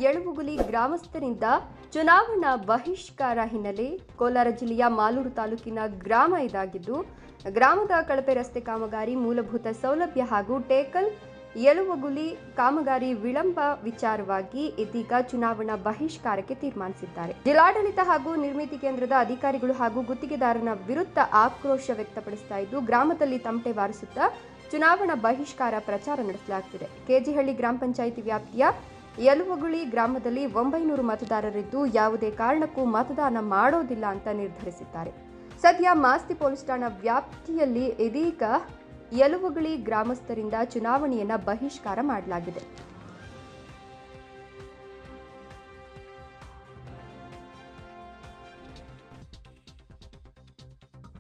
ಯಳುವುಗುಲಿ ಗ್ರಾಮಸ್ಥರಿಂದ ಚುನಾವಣಾ ಬಹಿಷ್ಕಾರ ಹಿನ್ನೆಲೆ. ಕೋಲಾರ ಜಿಲ್ಲೆಯ ಮಾಲೂರು ತಾಲೂಕಿನ ಗ್ರಾಮ ಇದಾಗಿದ್ದು, ಗ್ರಾಮದ ಕಳಪೆ ರಸ್ತೆ ಕಾಮಗಾರಿ, ಮೂಲಭೂತ ಸೌಲಭ್ಯ ಹಾಗೂ ಟೇಕಲ್ ಯಳುವುಗುಲಿ ಕಾಮಗಾರಿ ವಿಳಂಬ ವಿಚಾರವಾಗಿ ಇದೀಗ ಚುನಾವಣಾ ಬಹಿಷ್ಕಾರಕ್ಕೆ ತೀರ್ಮಾನಿಸಿದ್ದಾರೆ. ಜಿಲ್ಲಾಡಳಿತ ಹಾಗೂ ನಿರ್ಮಿತಿ ಕೇಂದ್ರದ ಅಧಿಕಾರಿಗಳು ಹಾಗೂ ಗುತ್ತಿಗೆದಾರನ ವಿರುದ್ಧ ಆಕ್ರೋಶ ವ್ಯಕ್ತಪಡಿಸ್ತಾ ಇದ್ದು, ಗ್ರಾಮದಲ್ಲಿ ತಮಟೆ ಬಾರಿಸುತ್ತಾ ಚುನಾವಣಾ ಬಹಿಷ್ಕಾರ ಪ್ರಚಾರ ನಡೆಸಲಾಗುತ್ತಿದೆ. ಕೆಜಿಹಳ್ಳಿ ಗ್ರಾಮ ಪಂಚಾಯಿತಿ ವ್ಯಾಪ್ತಿಯ ಯಳುವುಗುಲಿ ಗ್ರಾಮದಲ್ಲಿ 900 ಮತದಾರರಿದ್ದು, ಯಾವುದೇ ಕಾರಣಕ್ಕೂ ಮತದಾನ ಮಾಡೋದಿಲ್ಲ ಅಂತ ನಿರ್ಧರಿಸಿದ್ದಾರೆ. ಸದ್ಯ ಮಾಸ್ತಿ ಪೊಲೀಸ್ ಠಾಣಾ ವ್ಯಾಪ್ತಿಯಲ್ಲಿ ಇದೀಗ ಯಳುವುಗುಲಿ ಗ್ರಾಮಸ್ಥರಿಂದ ಚುನಾವಣೆಯನ್ನ ಬಹಿಷ್ಕಾರ ಮಾಡಲಾಗಿದೆ.